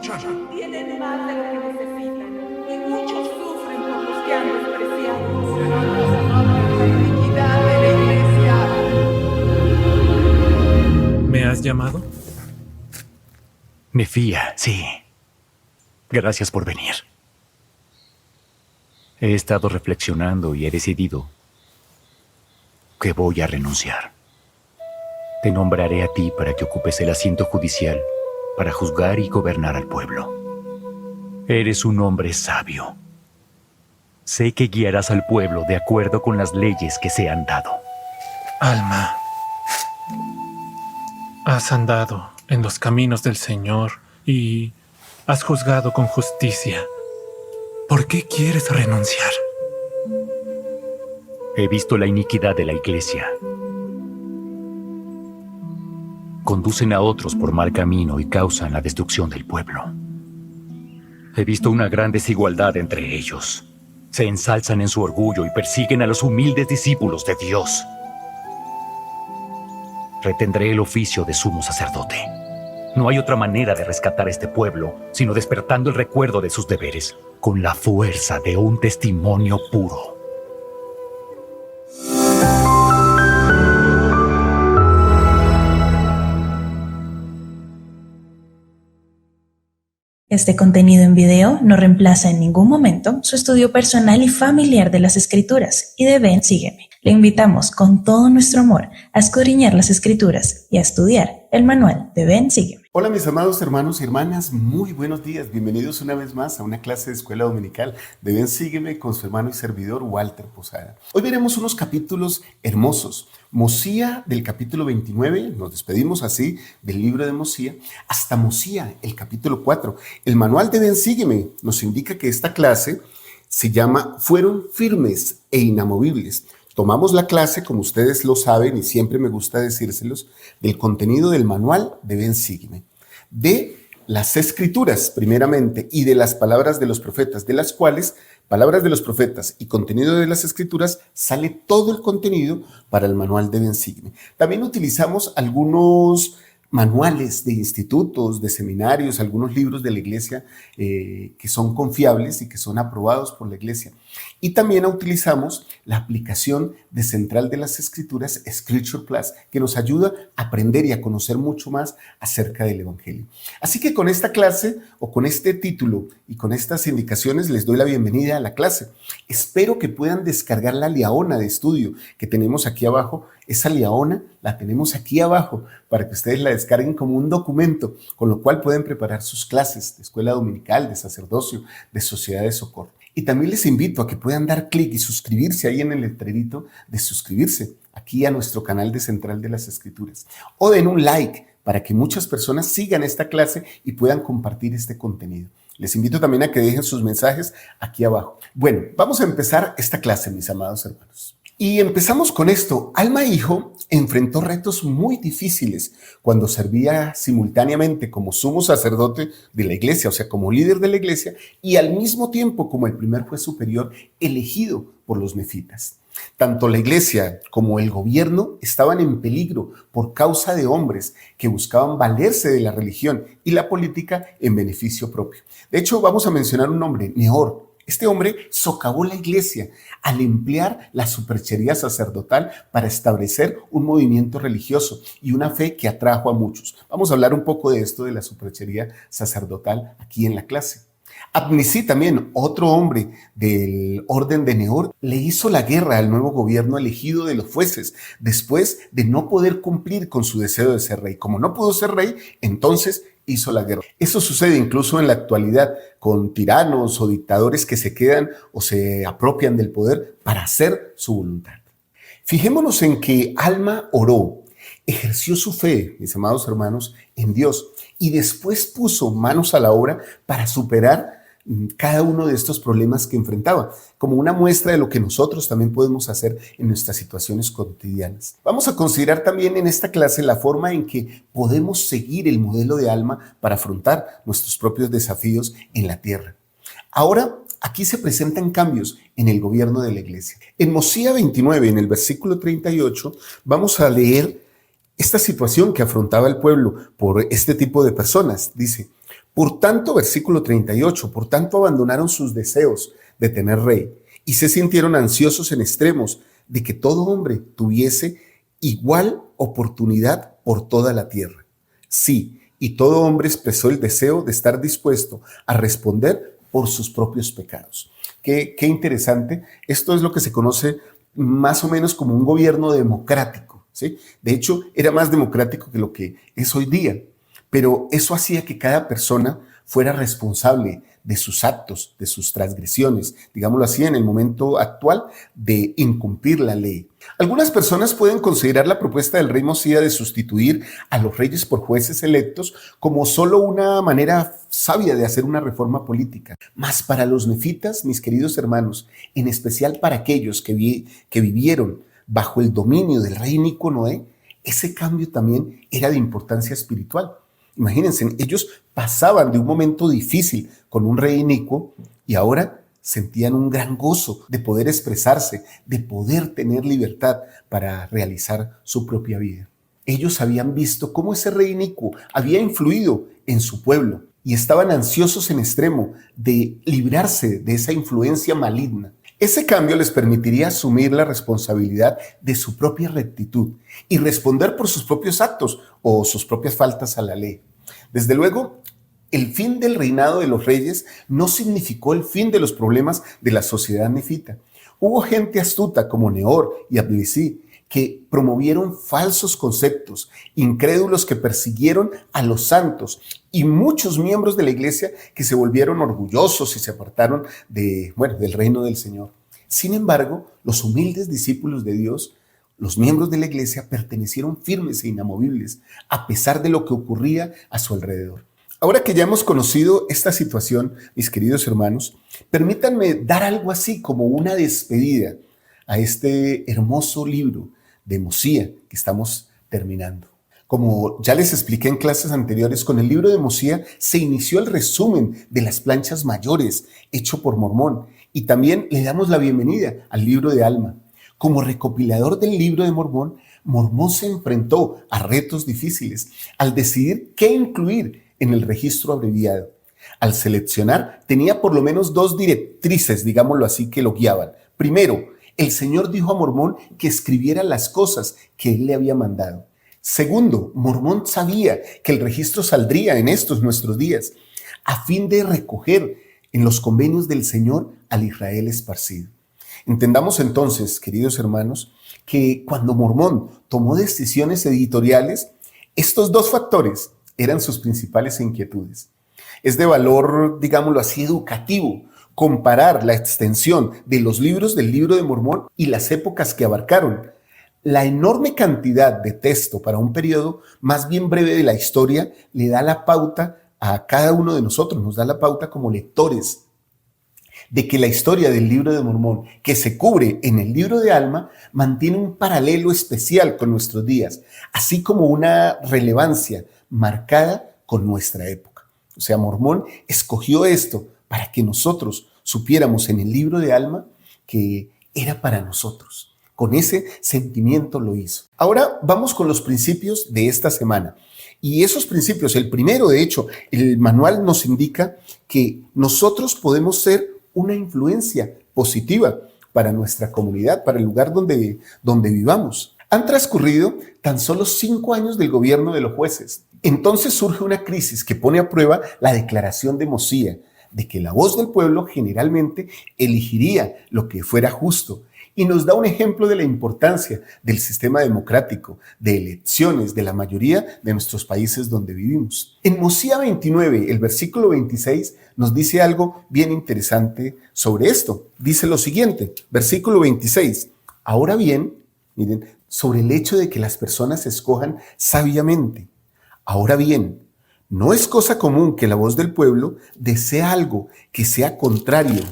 luchan. Tienen más de lo que necesitan y muchos sufren por los que han despreciado. La iniquidad de la iglesia. ¿Me has llamado? Nefía, sí. Gracias por venir. He estado reflexionando y he decidido que voy a renunciar. Te nombraré a ti para que ocupes el asiento judicial para juzgar y gobernar al pueblo. Eres un hombre sabio. Sé que guiarás al pueblo de acuerdo con las leyes que se han dado. Alma, has andado en los caminos del Señor y has juzgado con justicia. ¿Por qué quieres renunciar? He visto la iniquidad de la iglesia. Conducen a otros por mal camino y causan la destrucción del pueblo. He visto una gran desigualdad entre ellos. Se ensalzan en su orgullo y persiguen a los humildes discípulos de Dios. Retendré el oficio de sumo sacerdote. No hay otra manera de rescatar a este pueblo sino despertando el recuerdo de sus deberes con la fuerza de un testimonio puro. Este contenido en video no reemplaza en ningún momento su estudio personal y familiar de las Escrituras y de Ven, Sígueme. Le invitamos con todo nuestro amor a escudriñar las Escrituras y a estudiar el manual de Ven, Sígueme. Hola mis amados hermanos y hermanas, muy buenos días. Bienvenidos una vez más a una clase de escuela dominical de Ven, Sígueme con su hermano y servidor Walter Posada. Hoy veremos unos capítulos hermosos. Mosía del capítulo 29, nos despedimos así del libro de Mosía, hasta Mosía, el capítulo 4. El manual de Ven, Sígueme nos indica que esta clase se llama Fueron firmes e inamovibles. Tomamos la clase, como ustedes lo saben y siempre me gusta decírselos, del contenido del manual de Ven, Sígueme, de las escrituras primeramente y de las palabras de los profetas, de las cuales palabras de los profetas y contenido de las escrituras sale todo el contenido para el manual de Ven, Sígueme. También utilizamos algunos manuales de institutos, de seminarios, algunos libros de la iglesia que son confiables y que son aprobados por la iglesia. Y también utilizamos la aplicación de Central de las Escrituras, Scripture Plus, que nos ayuda a aprender y a conocer mucho más acerca del Evangelio. Así que con esta clase o con este título y con estas indicaciones les doy la bienvenida a la clase. Espero que puedan descargar la liaona de estudio que tenemos aquí abajo. Esa liaona la tenemos aquí abajo para que ustedes la descarguen como un documento, con lo cual pueden preparar sus clases de escuela dominical, de sacerdocio, de sociedad de socorro. Y también les invito a que puedan dar clic y suscribirse ahí en el letrerito de suscribirse aquí a nuestro canal de Central de las Escrituras. O den un like para que muchas personas sigan esta clase y puedan compartir este contenido. Les invito también a que dejen sus mensajes aquí abajo. Bueno, vamos a empezar esta clase, mis amados hermanos. Y empezamos con esto. Alma Hijo enfrentó retos muy difíciles cuando servía simultáneamente como sumo sacerdote de la iglesia, o sea, como líder de la iglesia, y al mismo tiempo como el primer juez superior elegido por los nefitas. Tanto la iglesia como el gobierno estaban en peligro por causa de hombres que buscaban valerse de la religión y la política en beneficio propio. De hecho, vamos a mencionar un nombre, Nehor. Este hombre socavó la iglesia al emplear la superchería sacerdotal para establecer un movimiento religioso y una fe que atrajo a muchos. Vamos a hablar un poco de esto de la superchería sacerdotal aquí en la clase. Abnisí también, otro hombre del orden de Nehor, le hizo la guerra al nuevo gobierno elegido de los jueces después de no poder cumplir con su deseo de ser rey. Como no pudo ser rey, entonces hizo la guerra. Eso sucede incluso en la actualidad con tiranos o dictadores que se quedan o se apropian del poder para hacer su voluntad. Fijémonos en que Alma oró, ejerció su fe, mis amados hermanos, en Dios y después puso manos a la obra para superar cada uno de estos problemas que enfrentaba, como una muestra de lo que nosotros también podemos hacer en nuestras situaciones cotidianas. Vamos a considerar también en esta clase la forma en que podemos seguir el modelo de Alma para afrontar nuestros propios desafíos en la tierra. Ahora, aquí se presentan cambios en el gobierno de la iglesia. En Mosía 29, en el versículo 38, vamos a leer esta situación que afrontaba el pueblo por este tipo de personas. Dice: Por tanto, versículo 38, por tanto abandonaron sus deseos de tener rey y se sintieron ansiosos en extremos de que todo hombre tuviese igual oportunidad por toda la tierra. Sí, y todo hombre expresó el deseo de estar dispuesto a responder por sus propios pecados. Qué interesante. Esto es lo que se conoce más o menos como un gobierno democrático, ¿sí? De hecho, era más democrático que lo que es hoy día, pero eso hacía que cada persona fuera responsable de sus actos, de sus transgresiones, digámoslo así, en el momento actual, de incumplir la ley. Algunas personas pueden considerar la propuesta del rey Mosías de sustituir a los reyes por jueces electos como solo una manera sabia de hacer una reforma política. Mas para los nefitas, mis queridos hermanos, en especial para aquellos que vivieron bajo el dominio del rey inicuo Noé, ese cambio también era de importancia espiritual. Imagínense, ellos pasaban de un momento difícil con un rey inicuo y ahora sentían un gran gozo de poder expresarse, de poder tener libertad para realizar su propia vida. Ellos habían visto cómo ese rey inicuo había influido en su pueblo y estaban ansiosos en extremo de librarse de esa influencia maligna. Ese cambio les permitiría asumir la responsabilidad de su propia rectitud y responder por sus propios actos o sus propias faltas a la ley. Desde luego, el fin del reinado de los reyes no significó el fin de los problemas de la sociedad nefita. Hubo gente astuta como Neor y Ablisí que promovieron falsos conceptos, incrédulos que persiguieron a los santos y muchos miembros de la iglesia que se volvieron orgullosos y se apartaron del reino del Señor. Sin embargo, los humildes discípulos de Dios, los miembros de la iglesia, pertenecieron firmes e inamovibles a pesar de lo que ocurría a su alrededor. Ahora que ya hemos conocido esta situación, mis queridos hermanos, permítanme dar algo así como una despedida a este hermoso libro de Mosías que estamos terminando. Como ya les expliqué en clases anteriores, con el libro de Mosías se inició el resumen de las planchas mayores hecho por Mormón y también le damos la bienvenida al libro de Alma. Como recopilador del libro de Mormón, Mormón se enfrentó a retos difíciles al decidir qué incluir en el registro abreviado. Al seleccionar, tenía por lo menos dos directrices, digámoslo así, que lo guiaban. Primero, el Señor dijo a Mormón que escribiera las cosas que él le había mandado. Segundo, Mormón sabía que el registro saldría en estos nuestros días a fin de recoger en los convenios del Señor al Israel esparcido. Entendamos entonces, queridos hermanos, que cuando Mormón tomó decisiones editoriales, estos dos factores eran sus principales inquietudes. Es de valor, digámoslo así, educativo, comparar la extensión de los libros del libro de Mormón y las épocas que abarcaron. La enorme cantidad de texto para un periodo más bien breve de la historia le da la pauta a cada uno de nosotros, nos da la pauta como lectores de que la historia del libro de Mormón, que se cubre en el libro de Alma, mantiene un paralelo especial con nuestros días, así como una relevancia marcada con nuestra época. O sea, Mormón escogió esto para que nosotros supiéramos en el libro de Alma que era para nosotros. Con ese sentimiento lo hizo. Ahora vamos con los principios de esta semana. Y esos principios, el primero, de hecho, el manual nos indica que nosotros podemos ser una influencia positiva para nuestra comunidad, para el lugar donde vivamos. Han transcurrido tan solo 5 años del gobierno de los jueces. Entonces surge una crisis que pone a prueba la declaración de Mosías, de que la voz del pueblo generalmente elegiría lo que fuera justo, y nos da un ejemplo de la importancia del sistema democrático, de elecciones de la mayoría de nuestros países donde vivimos. En Mosías 29, el versículo 26, nos dice algo bien interesante sobre esto. Dice lo siguiente, versículo 26. Ahora bien, miren, sobre el hecho de que las personas escojan sabiamente. Ahora bien, no es cosa común que la voz del pueblo desee algo que sea contrario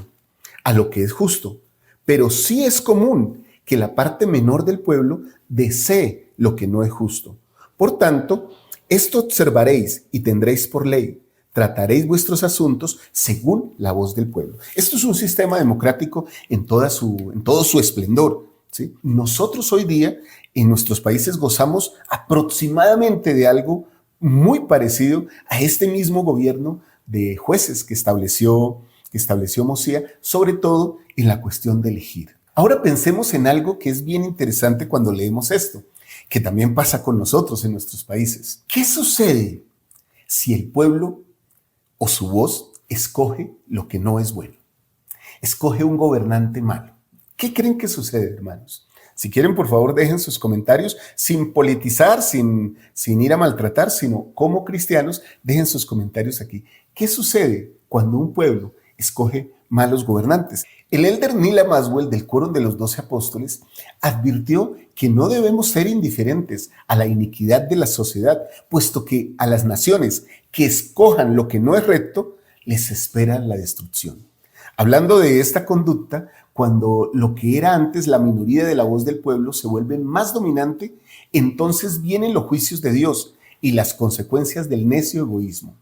a lo que es justo, pero sí es común que la parte menor del pueblo desee lo que no es justo. Por tanto, esto observaréis y tendréis por ley. Trataréis vuestros asuntos según la voz del pueblo. Esto es un sistema democrático en todo su esplendor, ¿sí? Nosotros hoy día en nuestros países gozamos aproximadamente de algo muy parecido a este mismo gobierno de jueces que estableció Mosía, sobre todo en la cuestión de elegir. Ahora pensemos en algo que es bien interesante cuando leemos esto, que también pasa con nosotros en nuestros países. ¿Qué sucede si el pueblo o su voz escoge lo que no es bueno? Escoge un gobernante malo. ¿Qué creen que sucede, hermanos? Si quieren, por favor, dejen sus comentarios sin politizar, sin ir a maltratar, sino como cristianos, dejen sus comentarios aquí. ¿Qué sucede cuando un pueblo escoge malos gobernantes? El elder Nila Maswell del Quórum de los 12 Apóstoles advirtió que no debemos ser indiferentes a la iniquidad de la sociedad, puesto que a las naciones que escojan lo que no es recto, les espera la destrucción. Hablando de esta conducta, cuando lo que era antes la minoría de la voz del pueblo se vuelve más dominante, entonces vienen los juicios de Dios y las consecuencias del necio egoísmo.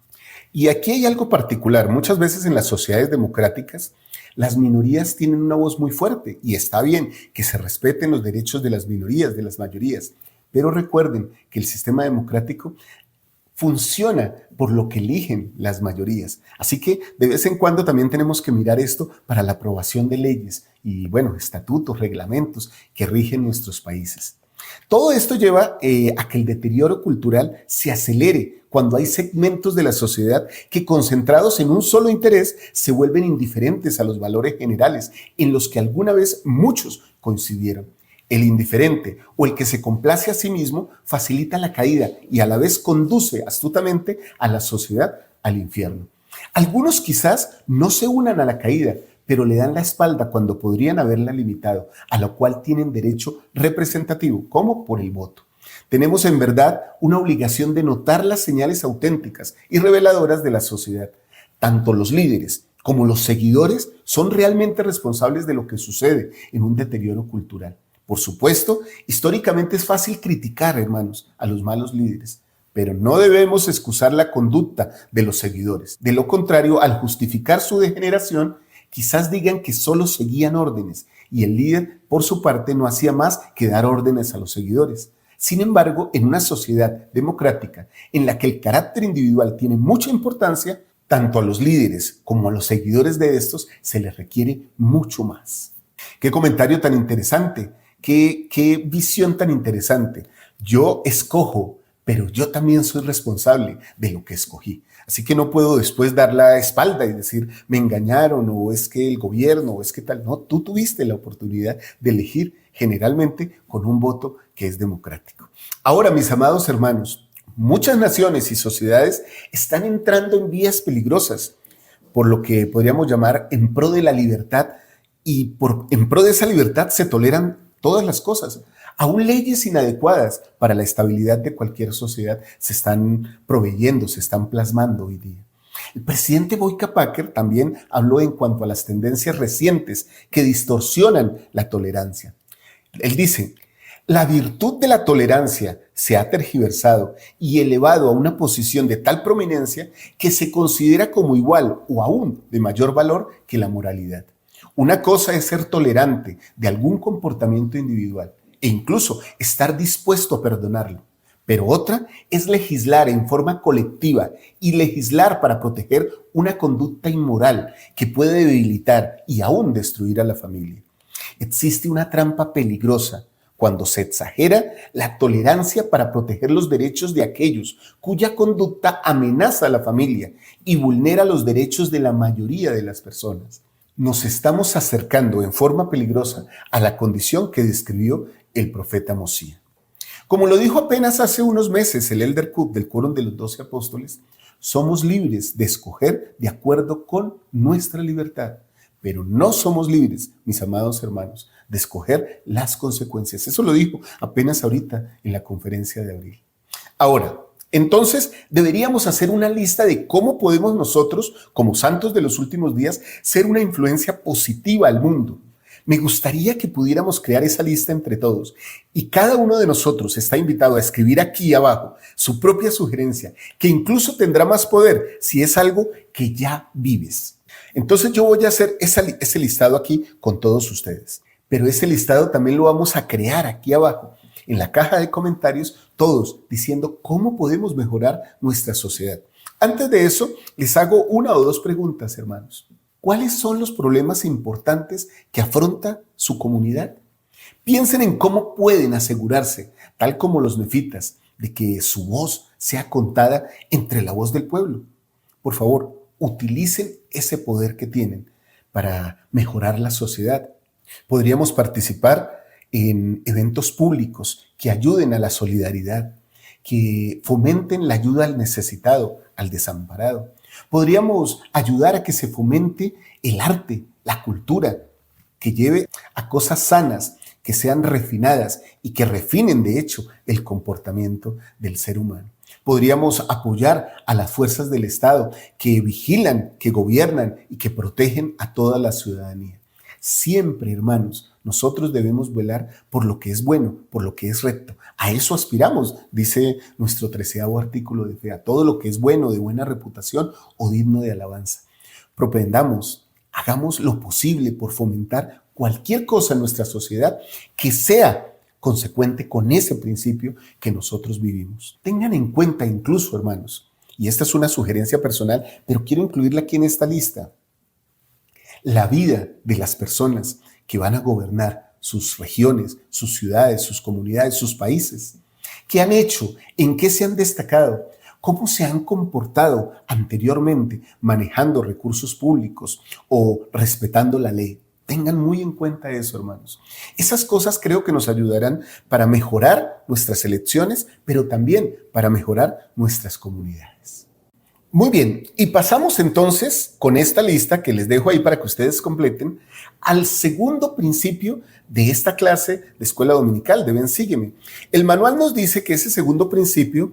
Y aquí hay algo particular. Muchas veces en las sociedades democráticas, las minorías tienen una voz muy fuerte y está bien que se respeten los derechos de las minorías, de las mayorías. Pero recuerden que el sistema democrático funciona por lo que eligen las mayorías. Así que de vez en cuando también tenemos que mirar esto para la aprobación de leyes y, bueno, estatutos, reglamentos que rigen nuestros países. Todo esto lleva a que el deterioro cultural se acelere cuando hay segmentos de la sociedad que, concentrados en un solo interés, se vuelven indiferentes a los valores generales en los que alguna vez muchos coincidieron. El indiferente o el que se complace a sí mismo facilita la caída y a la vez conduce astutamente a la sociedad al infierno. Algunos quizás no se unan a la caída, pero le dan la espalda cuando podrían haberla limitado, a lo cual tienen derecho representativo, como por el voto. Tenemos en verdad una obligación de notar las señales auténticas y reveladoras de la sociedad. Tanto los líderes como los seguidores son realmente responsables de lo que sucede en un deterioro cultural. Por supuesto, históricamente es fácil criticar, hermanos, a los malos líderes, pero no debemos excusar la conducta de los seguidores. De lo contrario, al justificar su degeneración, quizás digan que solo seguían órdenes y el líder, por su parte, no hacía más que dar órdenes a los seguidores. Sin embargo, en una sociedad democrática en la que el carácter individual tiene mucha importancia, tanto a los líderes como a los seguidores de estos se les requiere mucho más. ¡Qué comentario tan interesante! ¡Qué visión tan interesante! Yo escojo, pero yo también soy responsable de lo que escogí. Así que no puedo después dar la espalda y decir, me engañaron, o es que el gobierno, o es que tal. No, tú tuviste la oportunidad de elegir, generalmente con un voto que es democrático. Ahora, mis amados hermanos, muchas naciones y sociedades están entrando en vías peligrosas, por lo que podríamos llamar en pro de la libertad, y en pro de esa libertad se toleran todas las cosas. Aún leyes inadecuadas para la estabilidad de cualquier sociedad se están proveyendo, se están plasmando hoy día. El presidente Boyka Packer también habló en cuanto a las tendencias recientes que distorsionan la tolerancia. Él dice, la virtud de la tolerancia se ha tergiversado y elevado a una posición de tal prominencia que se considera como igual o aún de mayor valor que la moralidad. Una cosa es ser tolerante de algún comportamiento individual e incluso estar dispuesto a perdonarlo. Pero otra es legislar en forma colectiva y legislar para proteger una conducta inmoral que puede debilitar y aún destruir a la familia. Existe una trampa peligrosa cuando se exagera la tolerancia para proteger los derechos de aquellos cuya conducta amenaza a la familia y vulnera los derechos de la mayoría de las personas. Nos estamos acercando en forma peligrosa a la condición que describió el profeta Mosía. Como lo dijo apenas hace unos meses el Elder Cook del Quórum de los 12 Apóstoles, somos libres de escoger de acuerdo con nuestra libertad, pero no somos libres, mis amados hermanos, de escoger las consecuencias. Eso lo dijo apenas ahorita en la conferencia de abril. Ahora, entonces deberíamos hacer una lista de cómo podemos nosotros, como santos de los últimos días, ser una influencia positiva al mundo. Me gustaría que pudiéramos crear esa lista entre todos y cada uno de nosotros está invitado a escribir aquí abajo su propia sugerencia, que incluso tendrá más poder si es algo que ya vives. Entonces yo voy a hacer ese listado aquí con todos ustedes, pero ese listado también lo vamos a crear aquí abajo, en la caja de comentarios, todos diciendo cómo podemos mejorar nuestra sociedad. Antes de eso, les hago una o dos preguntas, hermanos. ¿Cuáles son los problemas importantes que afronta su comunidad? Piensen en cómo pueden asegurarse, tal como los nefitas, de que su voz sea contada entre la voz del pueblo. Por favor, utilicen ese poder que tienen para mejorar la sociedad. Podríamos participar en eventos públicos que ayuden a la solidaridad, que fomenten la ayuda al necesitado, al desamparado. Podríamos ayudar a que se fomente el arte, la cultura, que lleve a cosas sanas, que sean refinadas y que refinen, de hecho, el comportamiento del ser humano. Podríamos apoyar a las fuerzas del Estado que vigilan, que gobiernan y que protegen a toda la ciudadanía. Siempre, hermanos, nosotros debemos velar por lo que es bueno, por lo que es recto. A eso aspiramos, dice nuestro 13º artículo de fe, a todo lo que es bueno, de buena reputación o digno de alabanza. Propendamos, hagamos lo posible por fomentar cualquier cosa en nuestra sociedad que sea consecuente con ese principio que nosotros vivimos. Tengan en cuenta incluso, hermanos, y esta es una sugerencia personal, pero quiero incluirla aquí en esta lista, la vida de las personas que van a gobernar sus regiones, sus ciudades, sus comunidades, sus países. ¿Qué han hecho? ¿En qué se han destacado? ¿Cómo se han comportado anteriormente manejando recursos públicos o respetando la ley? Tengan muy en cuenta eso, hermanos. Esas cosas creo que nos ayudarán para mejorar nuestras elecciones, pero también para mejorar nuestras comunidades. Muy bien, y pasamos entonces con esta lista que les dejo ahí para que ustedes completen al segundo principio de esta clase de escuela dominical de Ven, Sígueme. El manual nos dice que ese segundo principio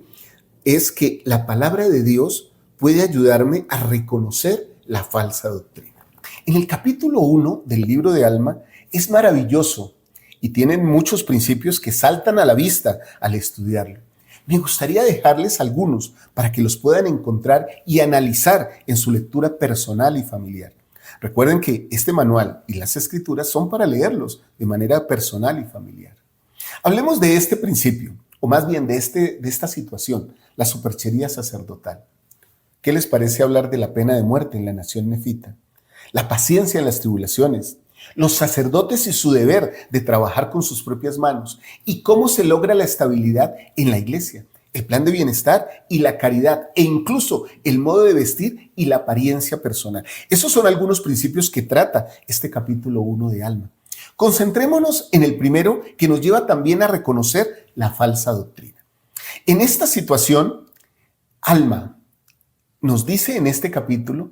es que la palabra de Dios puede ayudarme a reconocer la falsa doctrina. En el capítulo 1 del libro de Alma es maravilloso y tienen muchos principios que saltan a la vista al estudiarlo. Me gustaría dejarles algunos para que los puedan encontrar y analizar en su lectura personal y familiar. Recuerden que este manual y las escrituras son para leerlos de manera personal y familiar. Hablemos de este principio, o más bien de esta situación, la superchería sacerdotal. ¿Qué les parece hablar de la pena de muerte en la nación nefita? La paciencia en las tribulaciones, los sacerdotes y su deber de trabajar con sus propias manos y cómo se logra la estabilidad en la iglesia, el plan de bienestar y la caridad e incluso el modo de vestir y la apariencia personal. Esos son algunos principios que trata este capítulo 1 de Alma. Concentrémonos en el primero, que nos lleva también a reconocer la falsa doctrina. En esta situación, Alma nos dice en este capítulo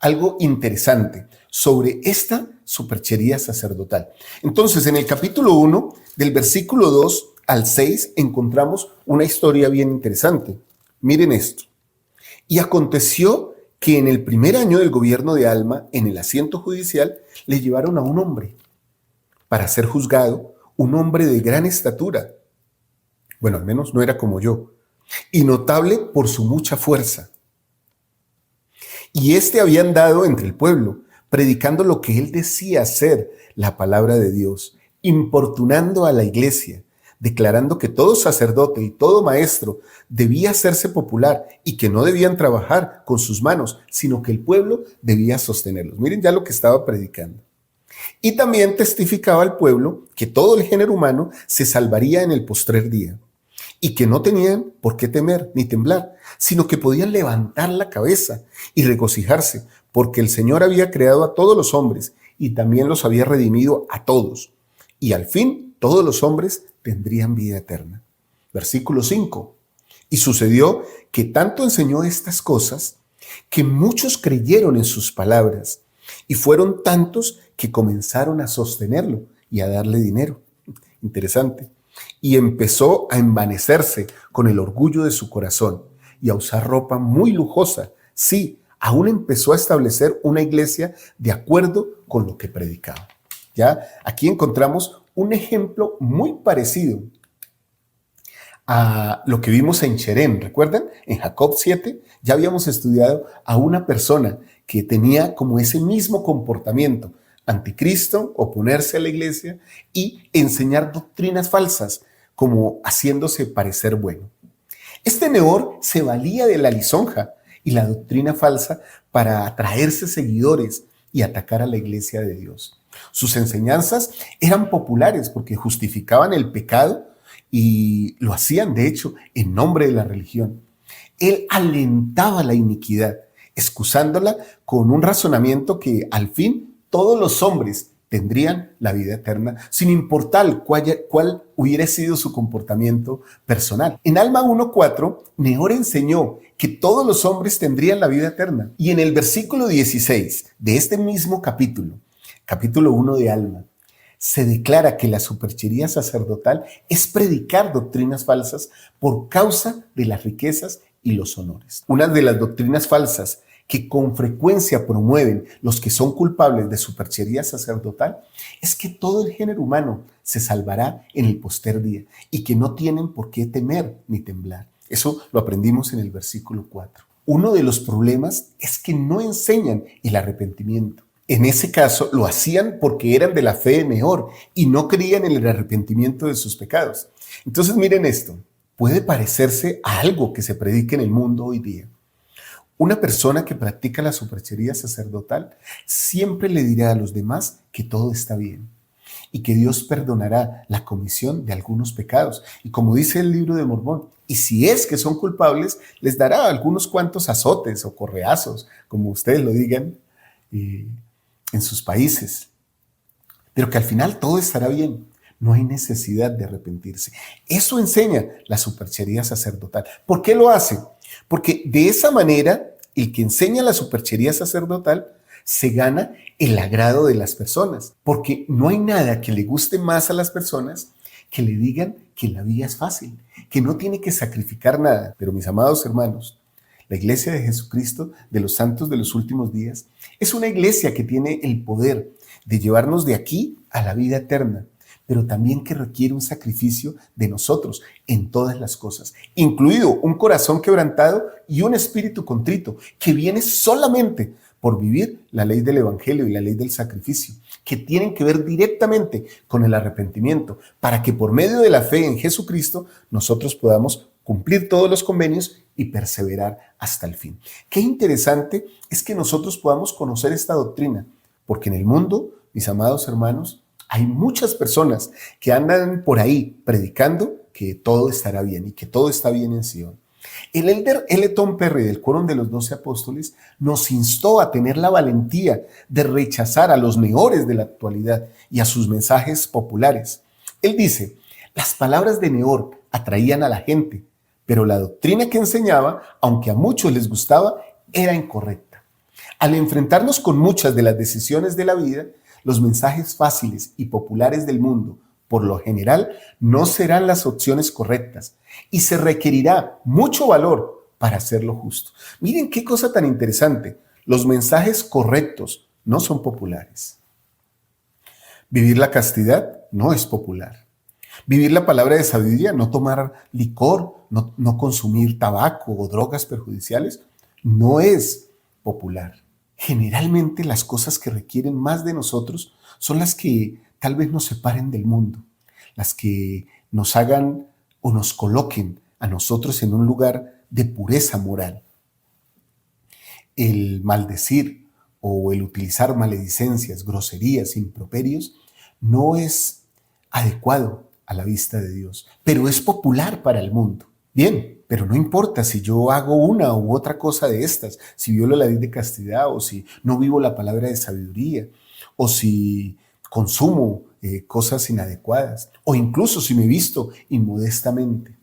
algo interesante sobre esta superchería sacerdotal. Entonces, en el capítulo 1, del versículo 2 al 6, encontramos una historia bien interesante. Miren esto. Y aconteció que en el primer año del gobierno de Alma, en el asiento judicial, le llevaron a un hombre para ser juzgado, un hombre de gran estatura. Bueno, al menos no era como yo. Y notable por su mucha fuerza. Y había andado entre el pueblo, predicando lo que él decía ser la palabra de Dios, importunando a la iglesia, declarando que todo sacerdote y todo maestro debía hacerse popular y que no debían trabajar con sus manos, sino que el pueblo debía sostenerlos. Miren ya lo que estaba predicando. Y también testificaba al pueblo que todo el género humano se salvaría en el postrer día y que no tenían por qué temer ni temblar, sino que podían levantar la cabeza y regocijarse, porque el Señor había creado a todos los hombres y también los había redimido a todos. Y al fin todos los hombres tendrían vida eterna. Versículo 5. Y sucedió que tanto enseñó estas cosas que muchos creyeron en sus palabras y fueron tantos que comenzaron a sostenerlo y a darle dinero. Interesante. Y empezó a envanecerse con el orgullo de su corazón y a usar ropa muy lujosa. Sí, aún empezó a establecer una iglesia de acuerdo con lo que predicaba. Ya aquí encontramos un ejemplo muy parecido a lo que vimos en Cherem. ¿Recuerdan? En Jacob 7 ya habíamos estudiado a una persona que tenía como ese mismo comportamiento: anticristo, oponerse a la iglesia y enseñar doctrinas falsas, como haciéndose parecer bueno. Este Nehor se valía de la lisonja y la doctrina falsa para atraerse seguidores y atacar a la iglesia de Dios. Sus enseñanzas eran populares porque justificaban el pecado y lo hacían, de hecho, en nombre de la religión. Él alentaba la iniquidad, excusándola con un razonamiento que al fin todos los hombres tendrían la vida eterna, sin importar cuál hubiera sido su comportamiento personal. En Alma 1:4, Nehor enseñó que todos los hombres tendrían la vida eterna. Y en el versículo 16 de este mismo capítulo 1 de Alma, se declara que la superchería sacerdotal es predicar doctrinas falsas por causa de las riquezas y los honores. Una de las doctrinas falsas que con frecuencia promueven los que son culpables de superchería sacerdotal es que todo el género humano se salvará en el postrer día y que no tienen por qué temer ni temblar. Eso lo aprendimos en el versículo 4. Uno de los problemas es que no enseñan el arrepentimiento. En ese caso lo hacían porque eran de la fe de Nehor y no creían en el arrepentimiento de sus pecados. Entonces miren esto, puede parecerse a algo que se predica en el mundo hoy día. Una persona que practica la superchería sacerdotal siempre le dirá a los demás que todo está bien y que Dios perdonará la comisión de algunos pecados. Y como dice el libro de Mormón, y si es que son culpables, les dará algunos cuantos azotes o correazos, como ustedes lo digan en sus países. Pero que al final todo estará bien. No hay necesidad de arrepentirse. Eso enseña la superchería sacerdotal. ¿Por qué lo hace? Porque de esa manera, el que enseña la superchería sacerdotal se gana el agrado de las personas. Porque no hay nada que le guste más a las personas que le digan que la vida es fácil, que no tiene que sacrificar nada. Pero mis amados hermanos, la iglesia de Jesucristo, de los santos de los últimos días, es una iglesia que tiene el poder de llevarnos de aquí a la vida eterna, pero también que requiere un sacrificio de nosotros en todas las cosas, incluido un corazón quebrantado y un espíritu contrito, que viene solamente por vivir la ley del evangelio y la ley del sacrificio, que tienen que ver directamente con el arrepentimiento, para que por medio de la fe en Jesucristo nosotros podamos cumplir todos los convenios y perseverar hasta el fin. Qué interesante es que nosotros podamos conocer esta doctrina, porque en el mundo, mis amados hermanos, hay muchas personas que andan por ahí predicando que todo estará bien y que todo está bien en Sion. El elder L. Tom Perry del Quórum de los 12 Apóstoles nos instó a tener la valentía de rechazar a los Nehores de la actualidad y a sus mensajes populares. Él dice, las palabras de Nehor atraían a la gente, pero la doctrina que enseñaba, aunque a muchos les gustaba, era incorrecta. Al enfrentarnos con muchas de las decisiones de la vida, los mensajes fáciles y populares del mundo, por lo general, no serán las opciones correctas y se requerirá mucho valor para hacerlo justo. Miren qué cosa tan interesante. Los mensajes correctos no son populares. Vivir la castidad no es popular. Vivir la palabra de sabiduría, no tomar licor, no consumir tabaco o drogas perjudiciales, no es popular. Generalmente las cosas que requieren más de nosotros son las que tal vez nos separen del mundo, las que nos hagan o nos coloquen a nosotros en un lugar de pureza moral. El maldecir o el utilizar maledicencias, groserías, improperios, no es adecuado a la vista de Dios, pero es popular para el mundo. Bien, pero no importa si yo hago una u otra cosa de estas, si violo la ley de castidad o si no vivo la palabra de sabiduría o si consumo cosas inadecuadas o incluso si me visto inmodestamente.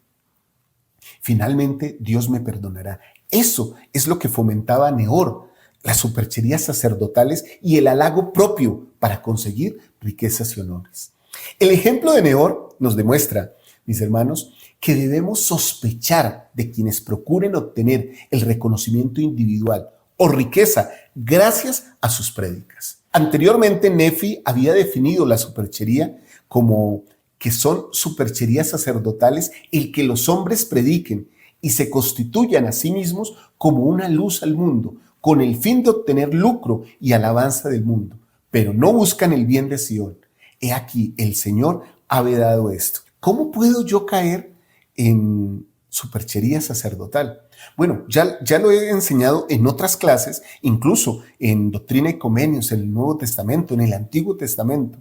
Finalmente, Dios me perdonará. Eso es lo que fomentaba Nehor, las supercherías sacerdotales y el halago propio para conseguir riquezas y honores. El ejemplo de Nehor nos demuestra, mis hermanos, que debemos sospechar de quienes procuren obtener el reconocimiento individual o riqueza gracias a sus prédicas. Anteriormente, Nefi había definido la superchería como que son supercherías sacerdotales el que los hombres prediquen y se constituyan a sí mismos como una luz al mundo, con el fin de obtener lucro y alabanza del mundo, pero no buscan el bien de Sion. He aquí, el Señor ha vedado esto. ¿Cómo puedo yo caer en superchería sacerdotal. Bueno, ya lo he enseñado en otras clases, incluso en Doctrina y Convenios, en el Nuevo Testamento, en el Antiguo Testamento.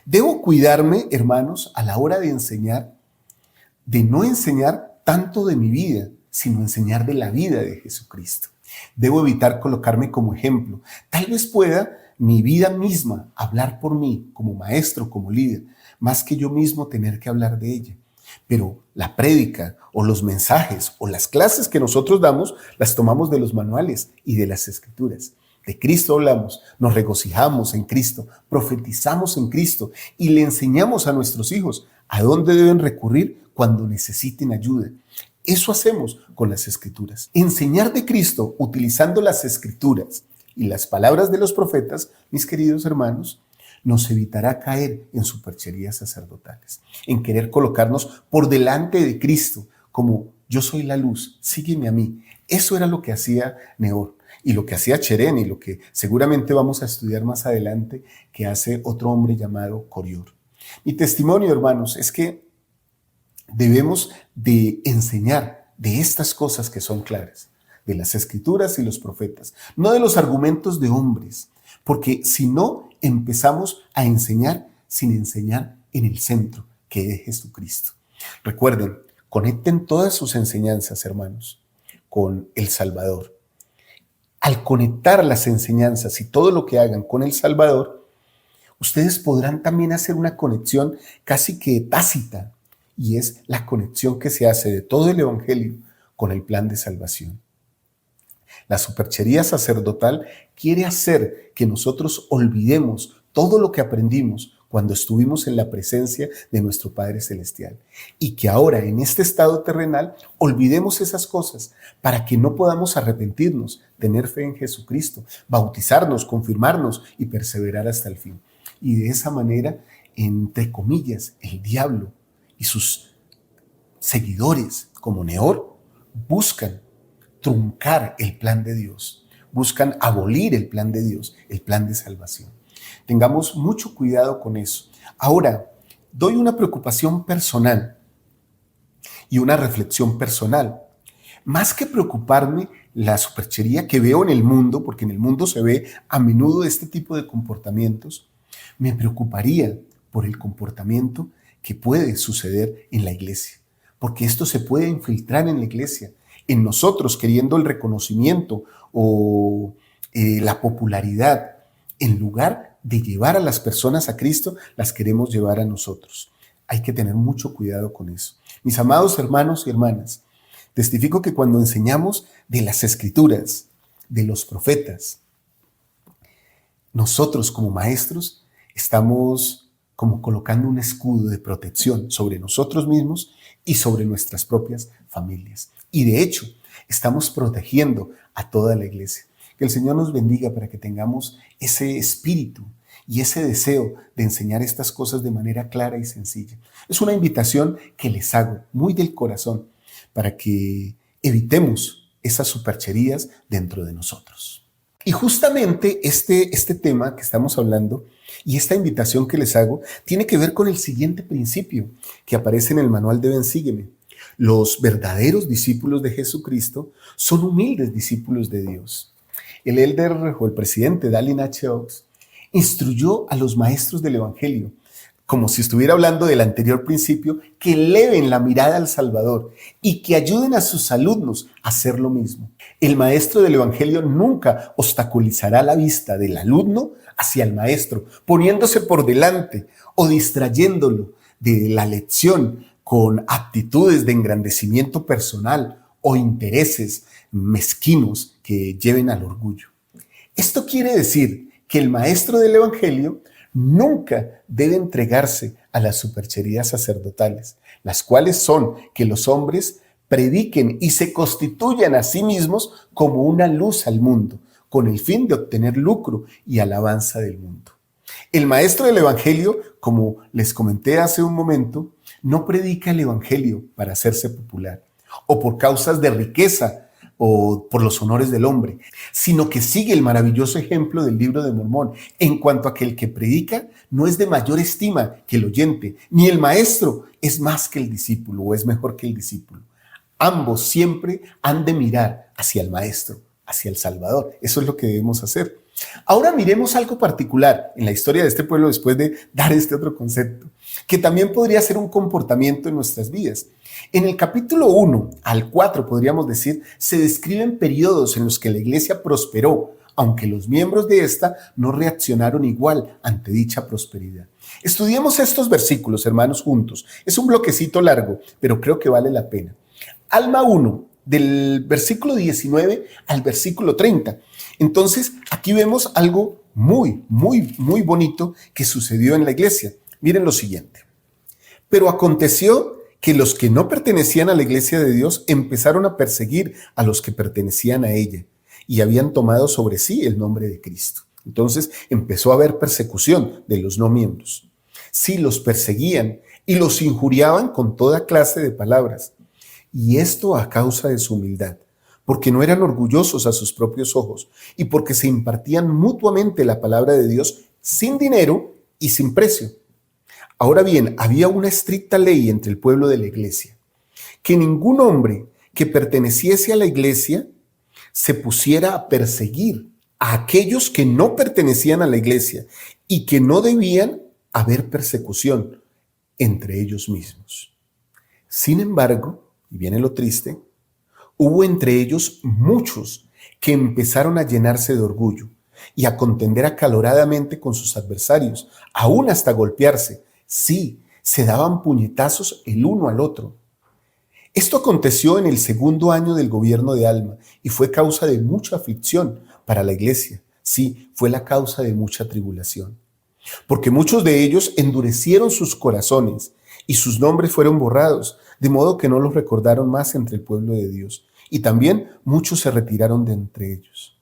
Debo cuidarme, hermanos, a la hora de enseñar, de no enseñar tanto de mi vida, sino enseñar de la vida de Jesucristo. Debo evitar colocarme como ejemplo. Tal vez pueda mi vida misma hablar por mí, como maestro, como líder, más que yo mismo tener que hablar de ella. Pero la prédica o los mensajes o las clases que nosotros damos las tomamos de los manuales y de las escrituras. De Cristo hablamos, nos regocijamos en Cristo, profetizamos en Cristo y le enseñamos a nuestros hijos a dónde deben recurrir cuando necesiten ayuda. Eso hacemos con las escrituras. Enseñar de Cristo utilizando las escrituras y las palabras de los profetas, mis queridos hermanos, nos evitará caer en supercherías sacerdotales, en querer colocarnos por delante de Cristo como yo soy la luz, sígueme a mí. Eso era lo que hacía Neor y lo que hacía Cherén y lo que seguramente vamos a estudiar más adelante que hace otro hombre llamado Corior. Mi testimonio, hermanos, es que debemos de enseñar de estas cosas que son claras, de las escrituras y los profetas, no de los argumentos de hombres, porque si no empezamos a enseñar sin enseñar en el centro, que es Jesucristo. Recuerden, conecten todas sus enseñanzas, hermanos, con el Salvador. Al conectar las enseñanzas y todo lo que hagan con el Salvador, ustedes podrán también hacer una conexión casi que tácita, y es la conexión que se hace de todo el Evangelio con el plan de salvación. La superchería sacerdotal quiere hacer que nosotros olvidemos todo lo que aprendimos cuando estuvimos en la presencia de nuestro Padre Celestial y que ahora en este estado terrenal olvidemos esas cosas para que no podamos arrepentirnos, tener fe en Jesucristo, bautizarnos, confirmarnos y perseverar hasta el fin. Y de esa manera, entre comillas, el diablo y sus seguidores como Neor buscan truncar el plan de Dios, buscan abolir el plan de Dios, el plan de salvación. Tengamos mucho cuidado con eso. Ahora, doy una preocupación personal y una reflexión personal. Más que preocuparme la superchería que veo en el mundo, porque en el mundo se ve a menudo este tipo de comportamientos, me preocuparía por el comportamiento que puede suceder en la iglesia, porque esto se puede infiltrar en la iglesia, en nosotros queriendo el reconocimiento o la popularidad, en lugar de llevar a las personas a Cristo, las queremos llevar a nosotros. Hay que tener mucho cuidado con eso. Mis amados hermanos y hermanas, testifico que cuando enseñamos de las Escrituras, de los profetas, nosotros como maestros estamos como colocando un escudo de protección sobre nosotros mismos y sobre nuestras propias familias. Y de hecho, estamos protegiendo a toda la iglesia. Que el Señor nos bendiga para que tengamos ese espíritu y ese deseo de enseñar estas cosas de manera clara y sencilla. Es una invitación que les hago muy del corazón para que evitemos esas supercherías dentro de nosotros. Y justamente este tema que estamos hablando y esta invitación que les hago tiene que ver con el siguiente principio que aparece en el manual de Ven, Sígueme. Los verdaderos discípulos de Jesucristo son humildes discípulos de Dios. El elder o el presidente Dallin H. Oaks instruyó a los maestros del Evangelio, como si estuviera hablando del anterior principio, que eleven la mirada al Salvador y que ayuden a sus alumnos a hacer lo mismo. El maestro del Evangelio nunca obstaculizará la vista del alumno hacia el maestro, poniéndose por delante o distrayéndolo de la lección con actitudes de engrandecimiento personal o intereses mezquinos que lleven al orgullo. Esto quiere decir que el maestro del Evangelio nunca debe entregarse a las supercherías sacerdotales, las cuales son que los hombres prediquen y se constituyan a sí mismos como una luz al mundo, con el fin de obtener lucro y alabanza del mundo. El maestro del Evangelio, como les comenté hace un momento, no predica el Evangelio para hacerse popular o por causas de riqueza o por los honores del hombre, sino que sigue el maravilloso ejemplo del Libro de Mormón en cuanto a que el que predica no es de mayor estima que el oyente, ni el maestro es más que el discípulo o es mejor que el discípulo. Ambos siempre han de mirar hacia el Maestro, hacia el Salvador. Eso es lo que debemos hacer. Ahora miremos algo particular en la historia de este pueblo después de dar este otro concepto, que también podría ser un comportamiento en nuestras vidas. En el capítulo 1 al 4, podríamos decir, se describen periodos en los que la iglesia prosperó, aunque los miembros de esta no reaccionaron igual ante dicha prosperidad. Estudiemos estos versículos, hermanos, juntos. Es un bloquecito largo, pero creo que vale la pena. Alma 1, del versículo 19 al versículo 30. Entonces, aquí vemos algo muy bonito que sucedió en la iglesia. Miren lo siguiente. Pero aconteció que los que no pertenecían a la iglesia de Dios empezaron a perseguir a los que pertenecían a ella y habían tomado sobre sí el nombre de Cristo. Entonces empezó a haber persecución de los no miembros. Sí, los perseguían y los injuriaban con toda clase de palabras. Y esto a causa de su humildad, porque no eran orgullosos a sus propios ojos y porque se impartían mutuamente la palabra de Dios sin dinero y sin precio. Ahora bien, había una estricta ley entre el pueblo de la iglesia, que ningún hombre que perteneciese a la iglesia se pusiera a perseguir a aquellos que no pertenecían a la iglesia y que no debían haber persecución entre ellos mismos. Sin embargo, y viene lo triste, hubo entre ellos muchos que empezaron a llenarse de orgullo y a contender acaloradamente con sus adversarios, aún hasta golpearse. Sí, se daban puñetazos el uno al otro. Esto aconteció en el 2º año del gobierno de Alma y fue causa de mucha aflicción para la iglesia. Sí, fue la causa de mucha tribulación. Porque muchos de ellos endurecieron sus corazones y sus nombres fueron borrados, de modo que no los recordaron más entre el pueblo de Dios. Y también muchos se retiraron de entre ellos.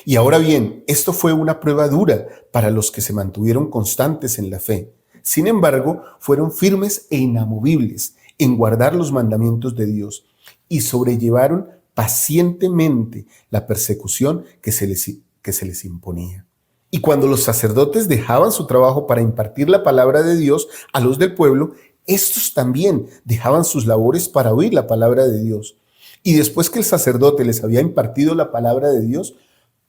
Y ahora bien, esto fue una prueba dura para los que se mantuvieron constantes en la fe. Sin embargo, fueron firmes e inamovibles en guardar los mandamientos de Dios y sobrellevaron pacientemente la persecución que se les imponía. Y cuando los sacerdotes dejaban su trabajo para impartir la palabra de Dios a los del pueblo, estos también dejaban sus labores para oír la palabra de Dios. Y después que el sacerdote les había impartido la palabra de Dios,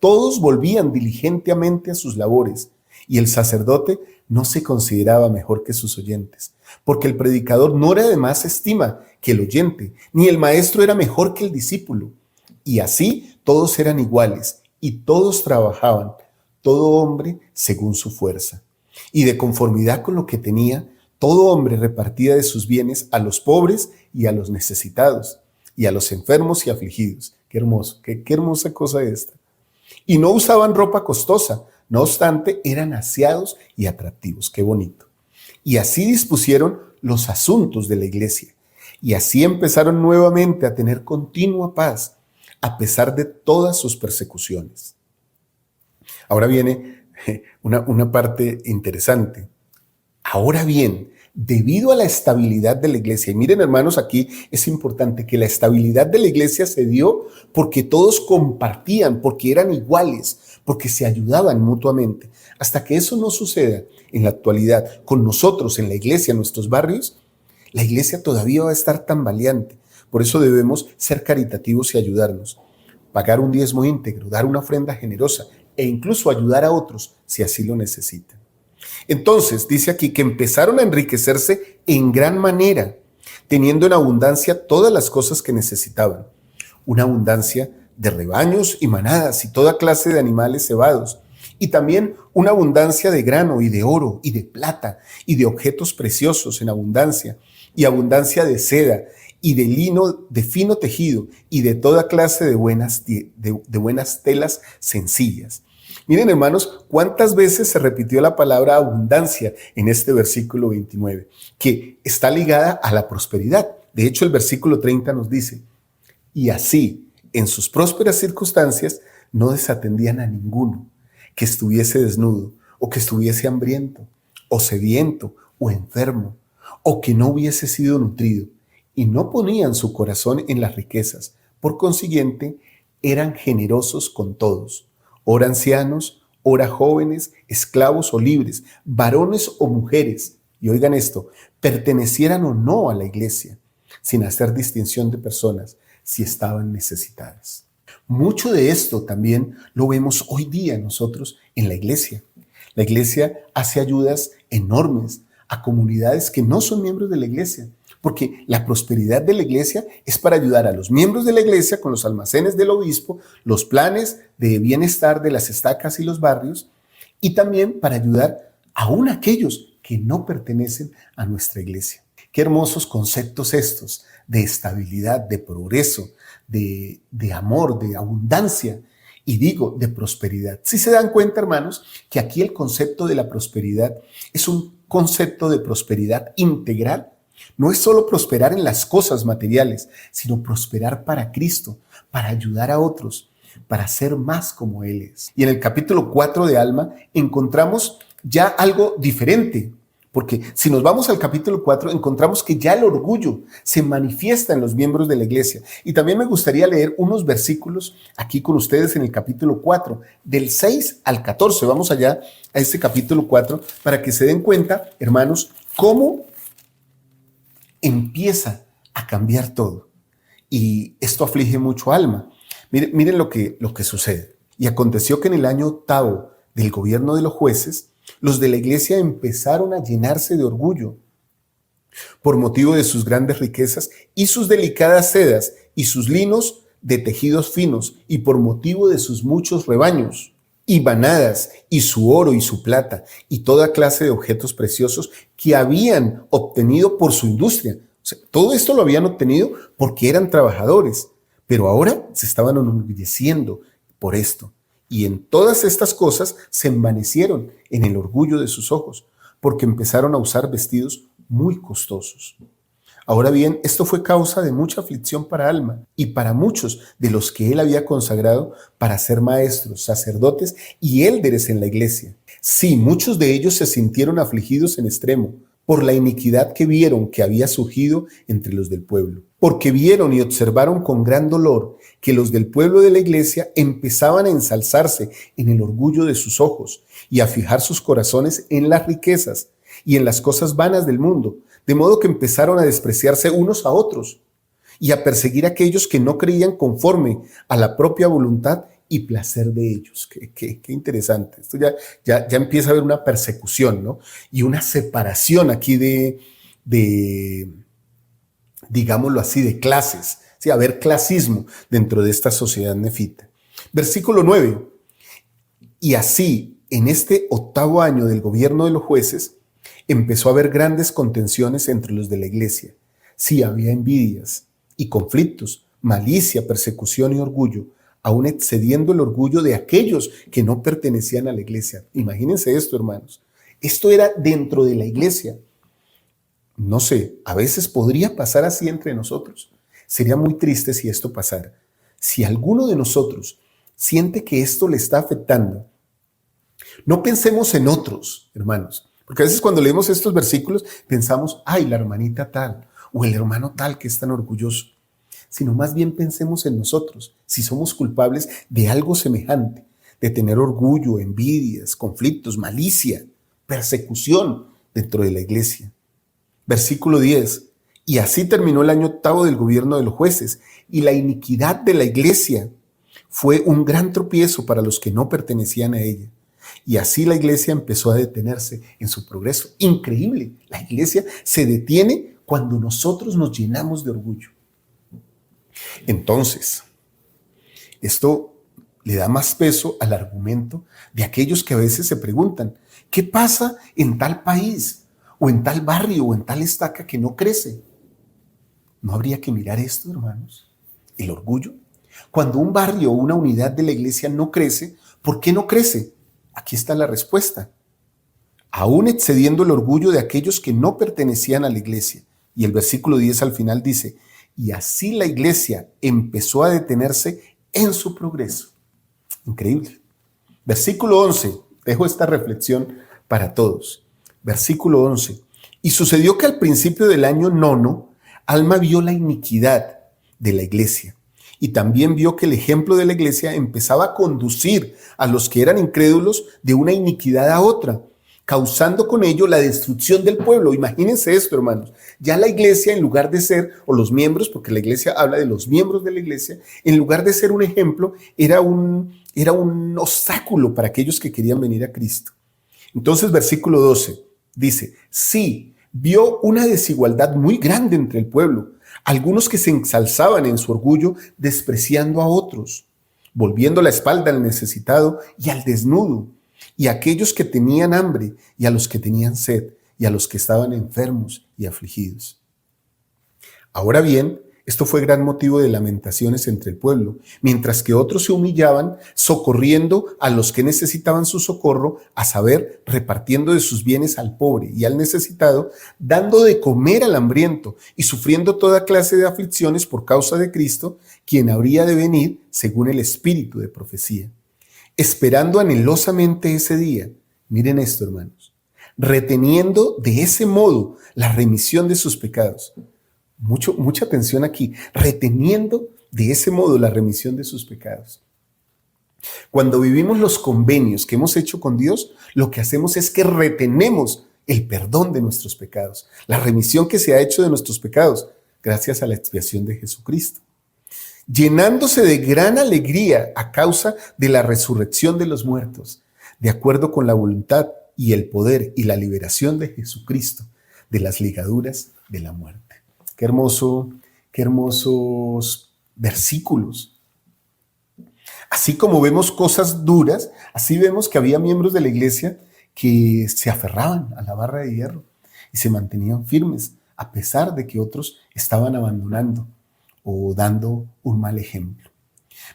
todos volvían diligentemente a sus labores. Y el sacerdote no se consideraba mejor que sus oyentes, porque el predicador no era de más estima que el oyente, ni el maestro era mejor que el discípulo. Y así todos eran iguales, y todos trabajaban, todo hombre según su fuerza. Y de conformidad con lo que tenía, todo hombre repartía de sus bienes a los pobres y a los necesitados, y a los enfermos y afligidos. Qué hermoso, qué hermosa cosa esta. Y no usaban ropa costosa, no obstante, eran aseados y atractivos. Qué bonito. Y así dispusieron los asuntos de la iglesia. Y así empezaron nuevamente a tener continua paz, a pesar de todas sus persecuciones. Ahora viene una parte interesante. Ahora bien, debido a la estabilidad de la iglesia, y miren hermanos, aquí es importante que la estabilidad de la iglesia se dio porque todos compartían, porque eran iguales, porque se ayudaban mutuamente. Hasta que eso no suceda en la actualidad con nosotros en la iglesia, en nuestros barrios, la iglesia todavía va a estar tambaleante. Por eso debemos ser caritativos y ayudarnos. Pagar un diezmo íntegro, dar una ofrenda generosa e incluso ayudar a otros si así lo necesitan. Entonces, dice aquí que empezaron a enriquecerse en gran manera, teniendo en abundancia todas las cosas que necesitaban. Una abundancia de rebaños y manadas y toda clase de animales cebados. Y también una abundancia de grano y de oro y de plata y de objetos preciosos en abundancia. Y abundancia de seda y de lino de fino tejido y de toda clase de buenas telas sencillas. Miren hermanos, cuántas veces se repitió la palabra abundancia en este versículo 29, que está ligada a la prosperidad. De hecho, el versículo 30 nos dice, y así, en sus prósperas circunstancias, no desatendían a ninguno que estuviese desnudo, o que estuviese hambriento, o sediento, o enfermo, o que no hubiese sido nutrido, y no ponían su corazón en las riquezas. Por consiguiente, eran generosos con todos, ora ancianos, ora jóvenes, esclavos o libres, varones o mujeres, y oigan esto, pertenecieran o no a la iglesia, sin hacer distinción de personas si estaban necesitadas. Mucho de esto también lo vemos hoy día nosotros en la iglesia. La iglesia hace ayudas enormes a comunidades que no son miembros de la iglesia, porque la prosperidad de la iglesia es para ayudar a los miembros de la iglesia con los almacenes del obispo, los planes de bienestar de las estacas y los barrios, y también para ayudar aún a aquellos que no pertenecen a nuestra iglesia. Qué hermosos conceptos estos de estabilidad, de progreso, de amor, de abundancia y digo, de prosperidad. Si se dan cuenta, hermanos, que aquí el concepto de la prosperidad es un concepto de prosperidad integral. No es solo prosperar en las cosas materiales, sino prosperar para Cristo, para ayudar a otros, para ser más como Él es. Y en el capítulo 4 de Alma encontramos ya algo diferente, porque si nos vamos al capítulo 4 encontramos que ya el orgullo se manifiesta en los miembros de la iglesia. Y también me gustaría leer unos versículos aquí con ustedes en el capítulo 4, del 6 al 14. Vamos allá a este capítulo 4 para que se den cuenta, hermanos, cómo empieza a cambiar todo. Y esto aflige mucho Alma. Miren lo que sucede. Y aconteció que en el año 8 del gobierno de los jueces, los de la iglesia empezaron a llenarse de orgullo por motivo de sus grandes riquezas y sus delicadas sedas y sus linos de tejidos finos y por motivo de sus muchos rebaños y manadas y su oro y su plata y toda clase de objetos preciosos que habían obtenido por su industria. O sea, todo esto lo habían obtenido porque eran trabajadores, pero ahora se estaban enorgulleciendo por esto. Y en todas estas cosas se envanecieron en el orgullo de sus ojos, porque empezaron a usar vestidos muy costosos. Ahora bien, esto fue causa de mucha aflicción para Alma y para muchos de los que él había consagrado para ser maestros, sacerdotes y élderes en la iglesia. Sí, muchos de ellos se sintieron afligidos en extremo por la iniquidad que vieron que había surgido entre los del pueblo, porque vieron y observaron con gran dolor que los del pueblo de la iglesia empezaban a ensalzarse en el orgullo de sus ojos y a fijar sus corazones en las riquezas y en las cosas vanas del mundo, de modo que empezaron a despreciarse unos a otros y a perseguir a aquellos que no creían conforme a la propia voluntad y placer de ellos. Qué interesante. Esto ya empieza a haber una persecución, ¿no? Y una separación aquí de digámoslo así, de clases. Sí, haber clasismo dentro de esta sociedad nefita. Versículo 9. Y así, en este 8º año del gobierno de los jueces, empezó a haber grandes contenciones entre los de la iglesia. Sí, había envidias y conflictos, malicia, persecución y orgullo, aún excediendo el orgullo de aquellos que no pertenecían a la iglesia. Imagínense esto, hermanos. Esto era dentro de la iglesia. No sé, a veces podría pasar así entre nosotros. Sería muy triste si esto pasara. Si alguno de nosotros siente que esto le está afectando, no pensemos en otros, hermanos. Porque a veces cuando leemos estos versículos pensamos, ay, la hermanita tal o el hermano tal que es tan orgulloso. Sino más bien pensemos en nosotros, si somos culpables de algo semejante, de tener orgullo, envidias, conflictos, malicia, persecución dentro de la iglesia. Versículo 10. Y así terminó el año 8 del gobierno de los jueces, y la iniquidad de la iglesia fue un gran tropiezo para los que no pertenecían a ella. Y así la iglesia empezó a detenerse en su progreso. Increíble, la iglesia se detiene cuando nosotros nos llenamos de orgullo. Entonces, esto le da más peso al argumento de aquellos que a veces se preguntan, ¿qué pasa en tal país o en tal barrio o en tal estaca que no crece? ¿No habría que mirar esto, hermanos? El orgullo. Cuando un barrio o una unidad de la iglesia no crece, ¿por qué no crece? Aquí está la respuesta. Aún excediendo el orgullo de aquellos que no pertenecían a la iglesia. Y el versículo 10 al final dice, y así la iglesia empezó a detenerse en su progreso. Increíble. Versículo 11. Dejo esta reflexión para todos. Versículo 11. Y sucedió que al principio del año 9, Alma vio la iniquidad de la iglesia y también vio que el ejemplo de la iglesia empezaba a conducir a los que eran incrédulos de una iniquidad a otra, causando con ello la destrucción del pueblo. Imagínense esto, hermanos. Ya la iglesia, en lugar de ser, o los miembros, porque la iglesia habla de los miembros de la iglesia, en lugar de ser un ejemplo, era un obstáculo para aquellos que querían venir a Cristo. Entonces, versículo 12 dice, sí, vio una desigualdad muy grande entre el pueblo, algunos que se ensalzaban en su orgullo, despreciando a otros, volviendo la espalda al necesitado y al desnudo, y a aquellos que tenían hambre, y a los que tenían sed, y a los que estaban enfermos y afligidos. Ahora bien, esto fue gran motivo de lamentaciones entre el pueblo, mientras que otros se humillaban, socorriendo a los que necesitaban su socorro, a saber, repartiendo de sus bienes al pobre y al necesitado, dando de comer al hambriento y sufriendo toda clase de aflicciones por causa de Cristo, quien habría de venir según el espíritu de profecía. Esperando anhelosamente ese día, miren esto, hermanos, reteniendo de ese modo la remisión de sus pecados. Mucha atención aquí, reteniendo de ese modo la remisión de sus pecados. Cuando vivimos los convenios que hemos hecho con Dios, lo que hacemos es que retenemos el perdón de nuestros pecados, la remisión que se ha hecho de nuestros pecados, gracias a la expiación de Jesucristo, llenándose de gran alegría a causa de la resurrección de los muertos, de acuerdo con la voluntad y el poder y la liberación de Jesucristo de las ligaduras de la muerte. Qué hermosos versículos. Así como vemos cosas duras, así vemos que había miembros de la iglesia que se aferraban a la barra de hierro y se mantenían firmes, a pesar de que otros estaban abandonando o dando un mal ejemplo.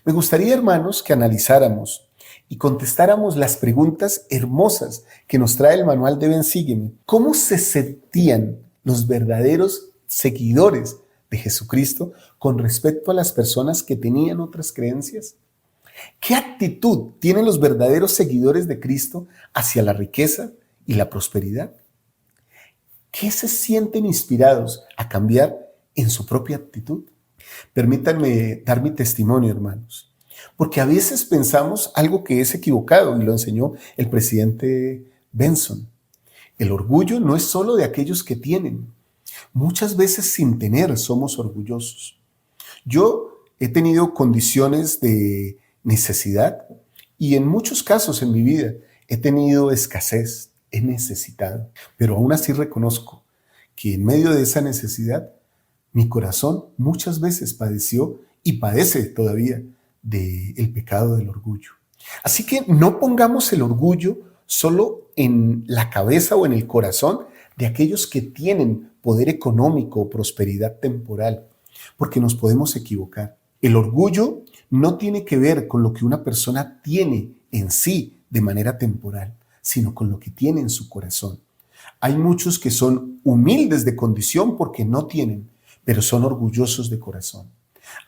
Me gustaría, hermanos, que analizáramos y contestáramos las preguntas hermosas que nos trae el manual de Ven Sígueme. ¿Cómo se sentían los verdaderos seguidores de Jesucristo con respecto a las personas que tenían otras creencias? ¿Qué actitud tienen los verdaderos seguidores de Cristo hacia la riqueza y la prosperidad? ¿Qué se sienten inspirados a cambiar en su propia actitud? Permítanme dar mi testimonio, hermanos, porque a veces pensamos algo que es equivocado y lo enseñó el presidente Benson. El orgullo no es solo de aquellos que tienen. Muchas veces sin tener somos orgullosos. Yo he tenido condiciones de necesidad y en muchos casos en mi vida he tenido escasez, he necesitado, pero aún así reconozco que en medio de esa necesidad mi corazón muchas veces padeció y padece todavía del pecado del orgullo. Así que no pongamos el orgullo solo en la cabeza o en el corazón de aquellos que tienen poder económico o prosperidad temporal, porque nos podemos equivocar. El orgullo no tiene que ver con lo que una persona tiene en sí de manera temporal, sino con lo que tiene en su corazón. Hay muchos que son humildes de condición porque no tienen, pero son orgullosos de corazón.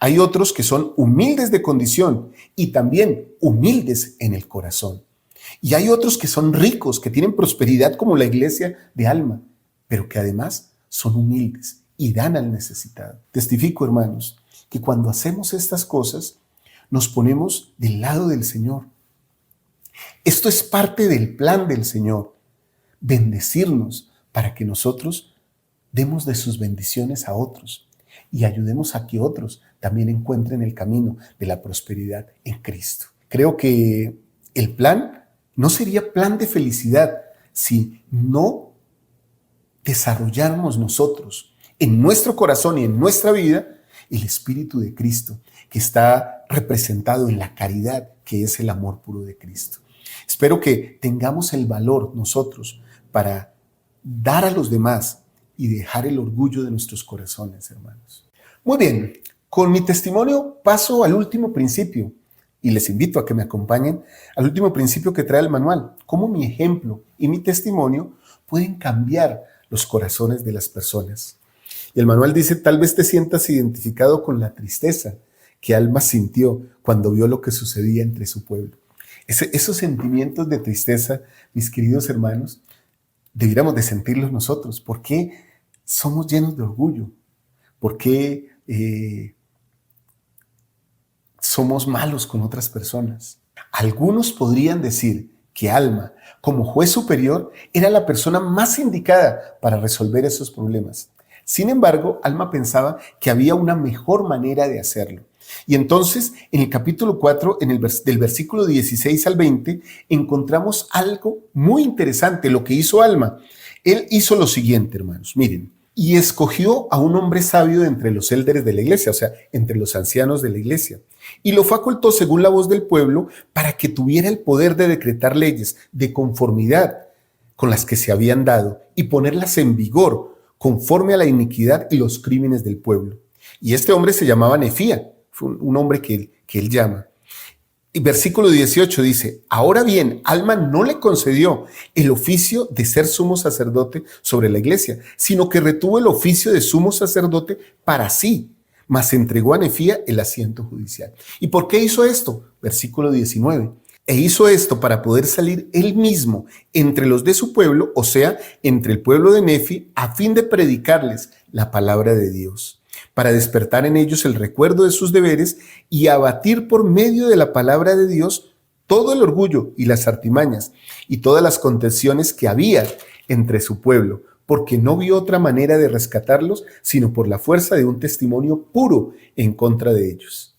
Hay otros que son humildes de condición y también humildes en el corazón. Y hay otros que son ricos, que tienen prosperidad como la iglesia de Alma, pero que además son humildes y dan al necesitado. Testifico, hermanos, que cuando hacemos estas cosas, nos ponemos del lado del Señor. Esto es parte del plan del Señor, bendecirnos para que nosotros demos de sus bendiciones a otros y ayudemos a que otros también encuentren el camino de la prosperidad en Cristo. Creo que el plan no sería plan de felicidad si no desarrolláramos nosotros en nuestro corazón y en nuestra vida el Espíritu de Cristo, que está representado en la caridad, que es el amor puro de Cristo. Espero que tengamos el valor nosotros para dar a los demás y dejar el orgullo de nuestros corazones, hermanos. Muy bien, con mi testimonio paso al último principio y les invito a que me acompañen al último principio que trae el manual, cómo mi ejemplo y mi testimonio pueden cambiar los corazones de las personas. Y el manual dice, tal vez te sientas identificado con la tristeza que Alma sintió cuando vio lo que sucedía entre su pueblo. Esos sentimientos de tristeza, mis queridos hermanos, debiéramos de sentirlos nosotros. ¿Por qué somos llenos de orgullo? ¿Por qué somos malos con otras personas? Algunos podrían decir que Alma, como juez superior, era la persona más indicada para resolver esos problemas. Sin embargo, Alma pensaba que había una mejor manera de hacerlo. Y entonces, en el capítulo 4, del versículo 16 al 20, encontramos algo muy interesante, lo que hizo Alma. Él hizo lo siguiente, hermanos, miren, y escogió a un hombre sabio de entre los élderes de la iglesia, o sea, entre los ancianos de la iglesia, y lo facultó según la voz del pueblo para que tuviera el poder de decretar leyes de conformidad con las que se habían dado y ponerlas en vigor conforme a la iniquidad y los crímenes del pueblo. Y este hombre se llamaba Nefía, fue un hombre que él llama. Y versículo 18 dice, ahora bien, Alma no le concedió el oficio de ser sumo sacerdote sobre la iglesia, sino que retuvo el oficio de sumo sacerdote para sí, mas entregó a Nefía el asiento judicial. ¿Y por qué hizo esto? Versículo 19. E hizo esto para poder salir él mismo entre los de su pueblo, o sea, entre el pueblo de Nefi, a fin de predicarles la palabra de Dios, para despertar en ellos el recuerdo de sus deberes y abatir por medio de la palabra de Dios todo el orgullo y las artimañas y todas las contenciones que había entre su pueblo, porque no vio otra manera de rescatarlos sino por la fuerza de un testimonio puro en contra de ellos.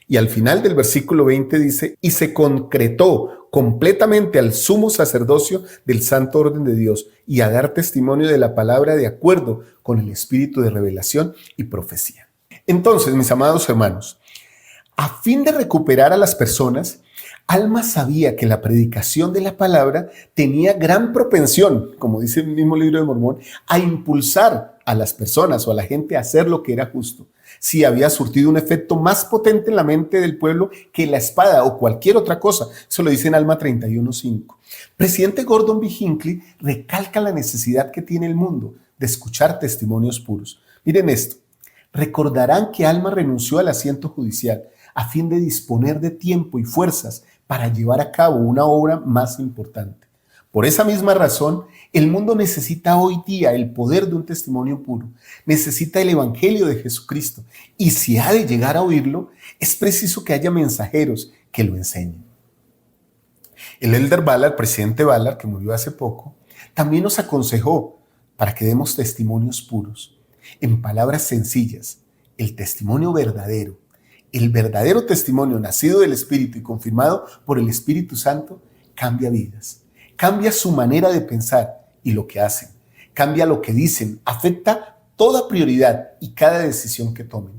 Y al final del versículo 20 dice, y se concretó completamente al sumo sacerdocio del santo orden de Dios y a dar testimonio de la palabra de acuerdo con el espíritu de revelación y profecía. Entonces, mis amados hermanos, a fin de recuperar a las personas, Alma sabía que la predicación de la palabra tenía gran propensión, como dice el mismo libro de Mormón, a impulsar a las personas o a la gente a hacer lo que era justo. Sí, había surtido un efecto más potente en la mente del pueblo que la espada o cualquier otra cosa. Eso lo dice en Alma 31:5. Presidente Gordon B. Hinckley recalca la necesidad que tiene el mundo de escuchar testimonios puros. Miren esto. Recordarán que Alma renunció al asiento judicial a fin de disponer de tiempo y fuerzas para llevar a cabo una obra más importante. Por esa misma razón, el mundo necesita hoy día el poder de un testimonio puro, necesita el evangelio de Jesucristo, y si ha de llegar a oírlo, es preciso que haya mensajeros que lo enseñen. El elder Ballard, presidente Ballard, que murió hace poco, también nos aconsejó para que demos testimonios puros, en palabras sencillas, el testimonio verdadero. El verdadero testimonio nacido del Espíritu y confirmado por el Espíritu Santo cambia vidas. Cambia su manera de pensar y lo que hacen. Cambia lo que dicen. Afecta toda prioridad y cada decisión que tomen.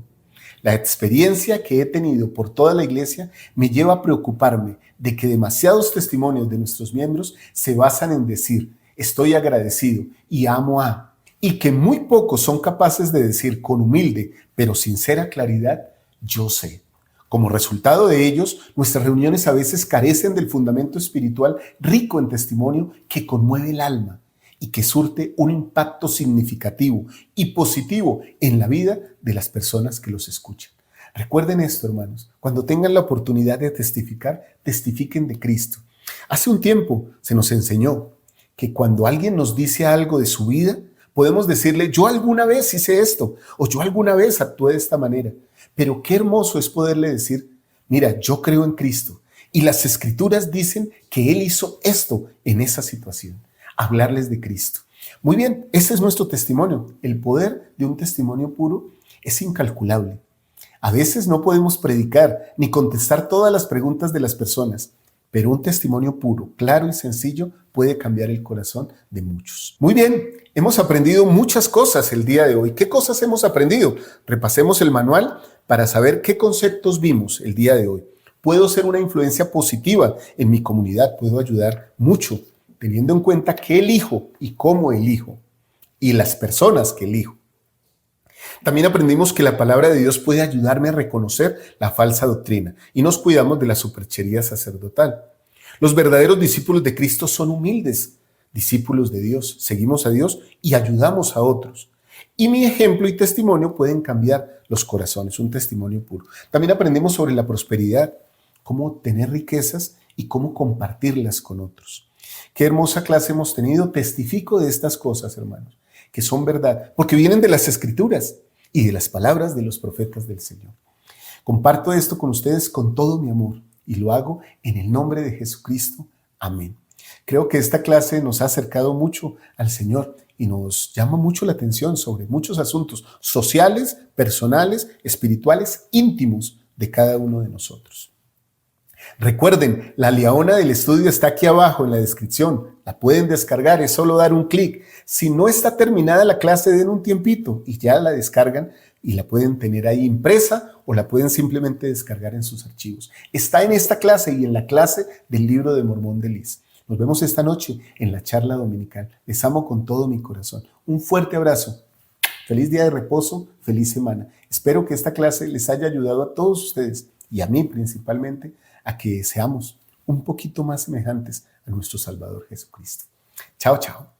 La experiencia que he tenido por toda la iglesia me lleva a preocuparme de que demasiados testimonios de nuestros miembros se basan en decir, estoy agradecido y amo a, y que muy pocos son capaces de decir con humilde pero sincera claridad, yo sé. Como resultado de ellos, nuestras reuniones a veces carecen del fundamento espiritual rico en testimonio que conmueve el alma y que surte un impacto significativo y positivo en la vida de las personas que los escuchan. Recuerden esto, hermanos, cuando tengan la oportunidad de testificar, testifiquen de Cristo. Hace un tiempo se nos enseñó que cuando alguien nos dice algo de su vida, podemos decirle, yo alguna vez hice esto o yo alguna vez actué de esta manera. Pero qué hermoso es poderle decir, mira, yo creo en Cristo y las Escrituras dicen que Él hizo esto en esa situación. Hablarles de Cristo. Muy bien, ese es nuestro testimonio. El poder de un testimonio puro es incalculable. A veces no podemos predicar ni contestar todas las preguntas de las personas, pero un testimonio puro, claro y sencillo puede cambiar el corazón de muchos. Muy bien, hemos aprendido muchas cosas el día de hoy. ¿Qué cosas hemos aprendido? Repasemos el manual para saber qué conceptos vimos el día de hoy. Puedo ser una influencia positiva en mi comunidad, puedo ayudar mucho, teniendo en cuenta qué elijo y cómo elijo, y las personas que elijo. También aprendimos que la palabra de Dios puede ayudarme a reconocer la falsa doctrina y nos cuidamos de la superchería sacerdotal. Los verdaderos discípulos de Cristo son humildes, discípulos de Dios. Seguimos a Dios y ayudamos a otros. Y mi ejemplo y testimonio pueden cambiar los corazones, un testimonio puro. También aprendimos sobre la prosperidad, cómo tener riquezas y cómo compartirlas con otros. Qué hermosa clase hemos tenido. Testifico de estas cosas, hermanos, que son verdad, porque vienen de las Escrituras y de las palabras de los profetas del Señor. Comparto esto con ustedes con todo mi amor y lo hago en el nombre de Jesucristo. Amén. Creo que esta clase nos ha acercado mucho al Señor y nos llama mucho la atención sobre muchos asuntos sociales, personales, espirituales, íntimos de cada uno de nosotros. Recuerden, la liaona del estudio está aquí abajo en la descripción. La pueden descargar, es solo dar un clic. Si no está terminada la clase, den un tiempito y ya la descargan y la pueden tener ahí impresa o la pueden simplemente descargar en sus archivos. Está en esta clase y en la clase del libro de Mormón de Liz. Nos vemos esta noche en la charla dominical. Les amo con todo mi corazón. Un fuerte abrazo. Feliz día de reposo, feliz semana. Espero que esta clase les haya ayudado a todos ustedes y a mí principalmente a que seamos un poquito más semejantes a nuestro Salvador Jesucristo. Chao, chao.